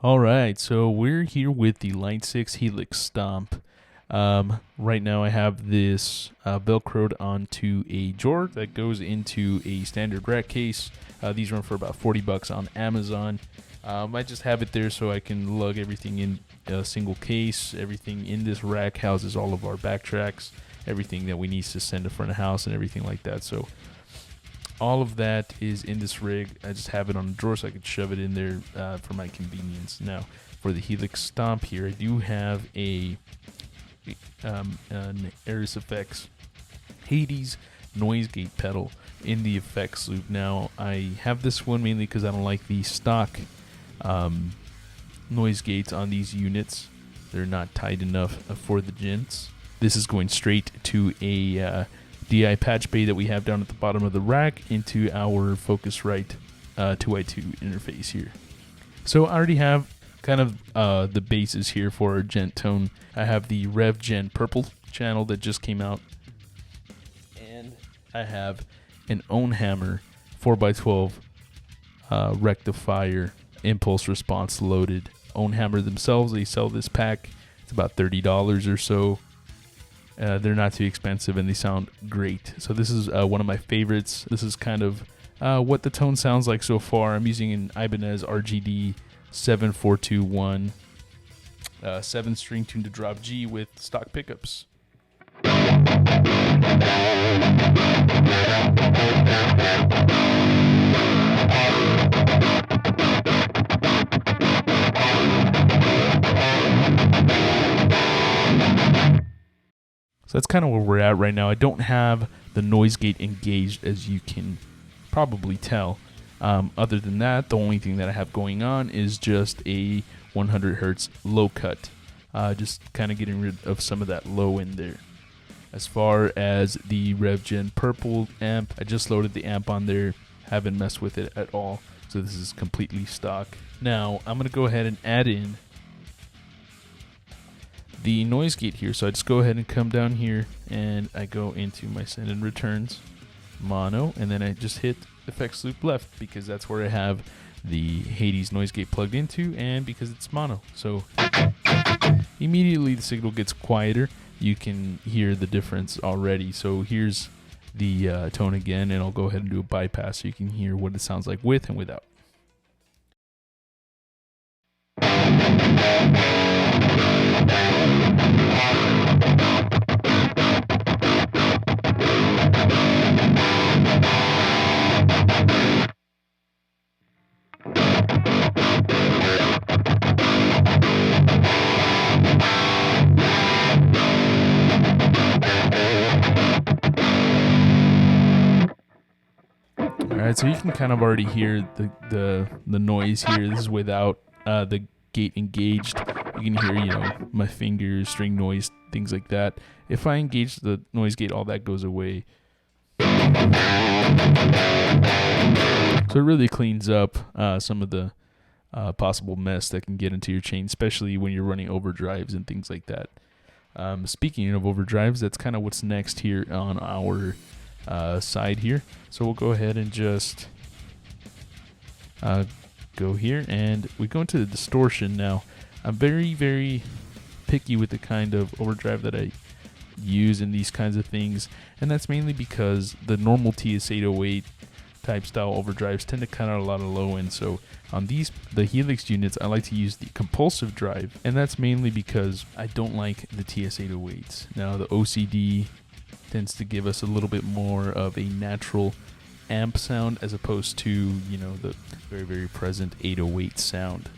All right, so we're here with the Line 6 HX Stomp. Right now I have this Velcroed onto a drawer that goes into a standard rack case. These run for about 40 bucks on Amazon. I just have it there so I can lug everything in a single case. Everything in this rack houses all of our backtracks, everything that we need to send to front of house and everything like that. So all of that is in this rig. I just have it on a drawer so I could shove it in there for my convenience. Now, for the Helix Stomp here, I do have an Airis effects Hades noise gate pedal in the effects loop. Now, I have this one mainly because I don't like the stock noise gates on these units. They're not tight enough for the Djents. This is going straight to a DI patch bay that we have down at the bottom of the rack into our Focusrite 2x2 interface here. So I already have kind of the bases here for our Djent tone. I have the Revv Djent purple channel that just came out, and I have an Ownhammer 4x12 rectifier impulse response loaded. Ownhammer themselves, they sell this pack. It's about $30 or so. They're not too expensive and they sound great. So this is one of my favorites. This is kind of what the tone sounds like so far. I'm using an Ibanez RGD7421 7-string tuned to drop G with stock pickups. So that's kind of where we're at right now. I don't have the noise gate engaged, as you can probably tell. Other than that, the only thing that I have going on is just a 100 hertz low cut. Just kind of getting rid of some of that low in there. As far as the Revv Djent purple amp, I just loaded the amp on there. Haven't messed with it at all. So this is completely stock. Now, I'm going to go ahead and add in the noise gate here. So I just go ahead and come down here and I go into my send and returns mono, and then I just hit effects loop left because that's where I have the Hades noise gate plugged into, and because it's mono. So immediately the signal gets quieter. You can hear the difference already. So here's the tone again, and I'll go ahead and do a bypass so you can hear what it sounds like with and without. Alright, so you can kind of already hear the noise here. This is without the gate engaged. You can hear, my fingers, string noise, things like that. If I engage the noise gate, all that goes away. So it really cleans up some of the possible mess that can get into your chain, especially when you're running overdrives and things like that. Speaking of overdrives, that's kind of what's next here on our side here. So we'll go ahead and just go here, and we go into the distortion now. I'm very, very picky with the kind of overdrive that I use in these kinds of things, and that's mainly because the normal TS808 type style overdrives tend to cut out a lot of low end. So on the Helix units, I like to use the compulsive drive, and that's mainly because I don't like the TS808s. Now the OCD tends to give us a little bit more of a natural amp sound as opposed to, the very, very present 808 sound.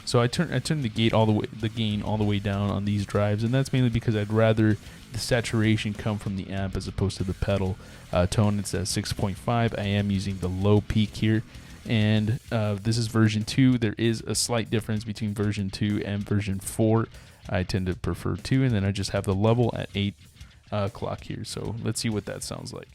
So I turn the gain all the way down on these drives, and that's mainly because I'd rather the saturation come from the amp as opposed to the pedal. Tone, it's at 6.5. I am using the low peak here, and this is version 2. There is a slight difference between version 2 and version 4. I tend to prefer 2, and then I just have the level at 8 o'clock here. So let's see what that sounds like.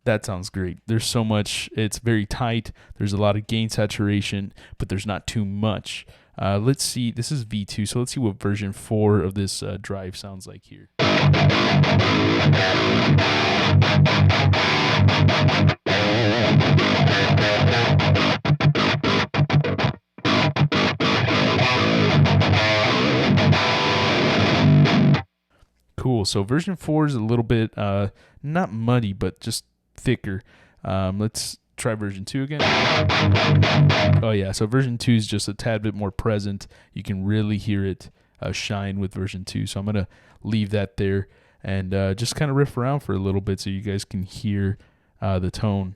That sounds great. There's so much. It's very tight. There's a lot of gain saturation, but there's not too much. Let's see. This is V2, so let's see what version 4 of this drive sounds like here. Cool. So version 4 is a little bit not muddy, but just thicker. Let's try version 2 again. Oh yeah, so version 2 is just a tad bit more present. You can really hear it shine with version 2. So I'm gonna leave that there and just kind of riff around for a little bit so you guys can hear the tone.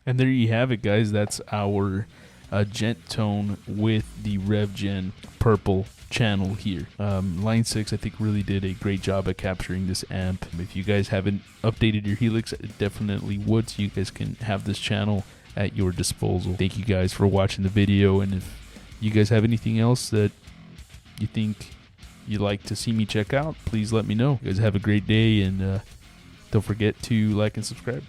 And there you have it, guys. That's our Djent tone with the Revv purple channel here. Line 6, I think, really did a great job at capturing this amp. If you guys haven't updated your Helix, it definitely would, so you guys can have this channel at your disposal. Thank you guys for watching the video, and if you guys have anything else that you think you'd like to see me check out, please let me know. You guys have a great day, and don't forget to like and subscribe.